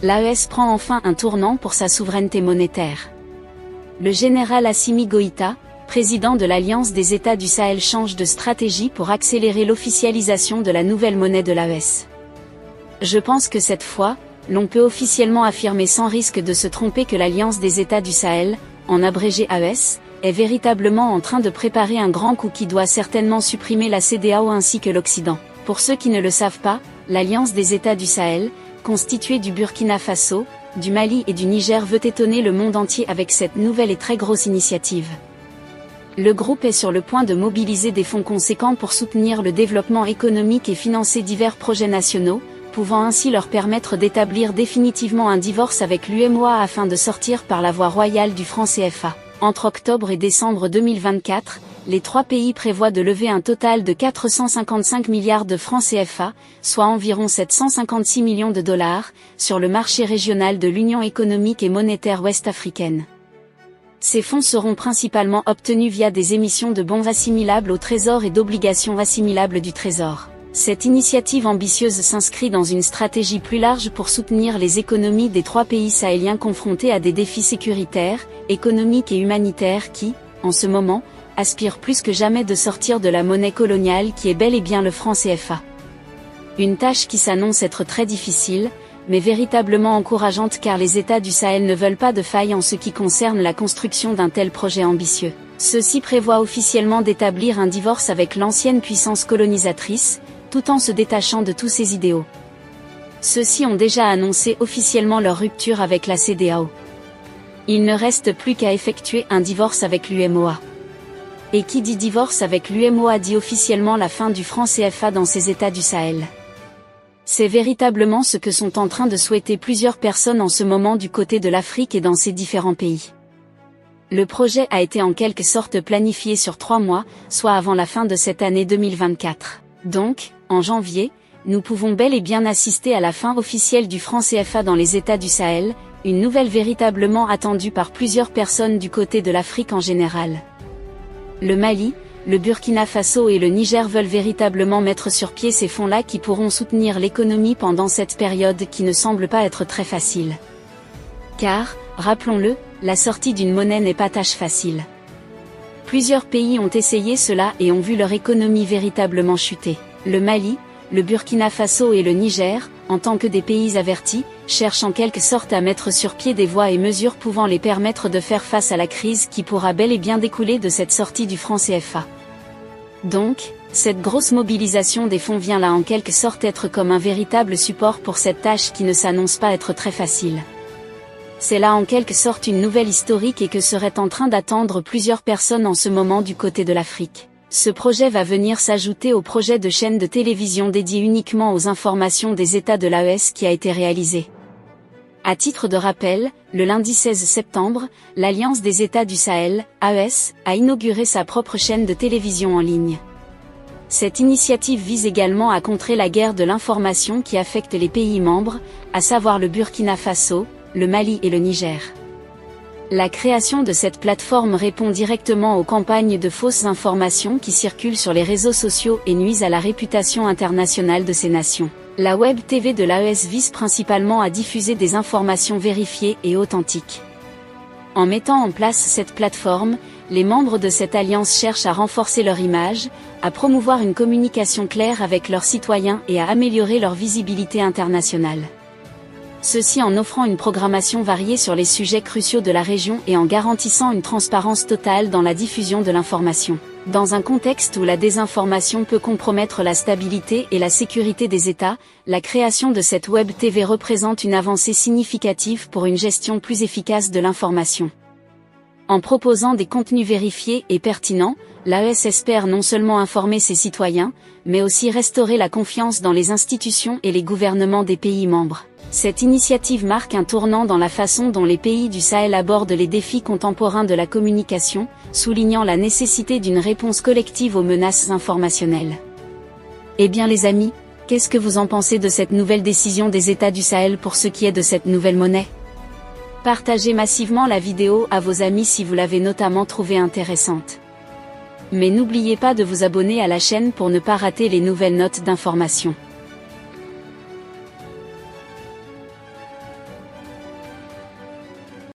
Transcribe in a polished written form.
l'AES prend enfin un tournant pour sa souveraineté monétaire. Le général Assimi Goïta, président de l'Alliance des États du Sahel, change de stratégie pour accélérer l'officialisation de la nouvelle monnaie de l'AES. Je pense que cette fois, l'on peut officiellement affirmer sans risque de se tromper que l'Alliance des États du Sahel, en abrégé AES, est véritablement en train de préparer un grand coup qui doit certainement supprimer la CEDEAO ainsi que l'Occident. Pour ceux qui ne le savent pas, l'Alliance des États du Sahel, constituée du Burkina Faso, du Mali et du Niger, veut étonner le monde entier avec cette nouvelle et très grosse initiative. Le groupe est sur le point de mobiliser des fonds conséquents pour soutenir le développement économique et financer divers projets nationaux, pouvant ainsi leur permettre d'établir définitivement un divorce avec l'UEMOA afin de sortir par la voie royale du franc CFA. Entre octobre et décembre 2024, les trois pays prévoient de lever un total de 455 milliards de francs CFA, soit environ 756 millions de dollars, sur le marché régional de l'Union économique et monétaire ouest-africaine. Ces fonds seront principalement obtenus via des émissions de bons assimilables au Trésor et d'obligations assimilables du Trésor. Cette initiative ambitieuse s'inscrit dans une stratégie plus large pour soutenir les économies des trois pays sahéliens confrontés à des défis sécuritaires, économiques et humanitaires qui, en ce moment, aspirent plus que jamais de sortir de la monnaie coloniale qui est bel et bien le franc CFA. Une tâche qui s'annonce être très difficile, mais véritablement encourageante car les États du Sahel ne veulent pas de faille en ce qui concerne la construction d'un tel projet ambitieux. Ceux-ci prévoient officiellement d'établir un divorce avec l'ancienne puissance colonisatrice, tout en se détachant de tous ses idéaux. Ceux-ci ont déjà annoncé officiellement leur rupture avec la CEDEAO. Il ne reste plus qu'à effectuer un divorce avec l'UEMOA. Et qui dit divorce avec l'UEMOA dit officiellement la fin du franc CFA dans ces États du Sahel. C'est véritablement ce que sont en train de souhaiter plusieurs personnes en ce moment du côté de l'Afrique et dans ces différents pays. Le projet a été en quelque sorte planifié sur 3 mois, soit avant la fin de cette année 2024. Donc, en janvier, nous pouvons bel et bien assister à la fin officielle du franc CFA dans les États du Sahel, une nouvelle véritablement attendue par plusieurs personnes du côté de l'Afrique en général. Le Mali, le Burkina Faso et le Niger veulent véritablement mettre sur pied ces fonds-là qui pourront soutenir l'économie pendant cette période qui ne semble pas être très facile. Car, rappelons-le, la sortie d'une monnaie n'est pas tâche facile. Plusieurs pays ont essayé cela et ont vu leur économie véritablement chuter. Le Mali, le Burkina Faso et le Niger, en tant que des pays avertis, cherchent en quelque sorte à mettre sur pied des voies et mesures pouvant les permettre de faire face à la crise qui pourra bel et bien découler de cette sortie du franc CFA. Donc, cette grosse mobilisation des fonds vient là en quelque sorte être comme un véritable support pour cette tâche qui ne s'annonce pas être très facile. C'est là en quelque sorte une nouvelle historique et que seraient en train d'attendre plusieurs personnes en ce moment du côté de l'Afrique. Ce projet va venir s'ajouter au projet de chaîne de télévision dédié uniquement aux informations des États de l'AES qui a été réalisé. À titre de rappel, le lundi 16 septembre, l'Alliance des États du Sahel, AES, a inauguré sa propre chaîne de télévision en ligne. Cette initiative vise également à contrer la guerre de l'information qui affecte les pays membres, à savoir le Burkina Faso, le Mali et le Niger. La création de cette plateforme répond directement aux campagnes de fausses informations qui circulent sur les réseaux sociaux et nuisent à la réputation internationale de ces nations. La Web TV de l'AES vise principalement à diffuser des informations vérifiées et authentiques. En mettant en place cette plateforme, les membres de cette alliance cherchent à renforcer leur image, à promouvoir une communication claire avec leurs citoyens et à améliorer leur visibilité internationale. Ceci en offrant une programmation variée sur les sujets cruciaux de la région et en garantissant une transparence totale dans la diffusion de l'information. Dans un contexte où la désinformation peut compromettre la stabilité et la sécurité des États, la création de cette Web TV représente une avancée significative pour une gestion plus efficace de l'information. En proposant des contenus vérifiés et pertinents, l'AES espère non seulement informer ses citoyens, mais aussi restaurer la confiance dans les institutions et les gouvernements des pays membres. Cette initiative marque un tournant dans la façon dont les pays du Sahel abordent les défis contemporains de la communication, soulignant la nécessité d'une réponse collective aux menaces informationnelles. Eh bien les amis, qu'est-ce que vous en pensez de cette nouvelle décision des États du Sahel pour ce qui est de cette nouvelle monnaie ? Partagez massivement la vidéo à vos amis si vous l'avez notamment trouvée intéressante. Mais n'oubliez pas de vous abonner à la chaîne pour ne pas rater les nouvelles notes d'information.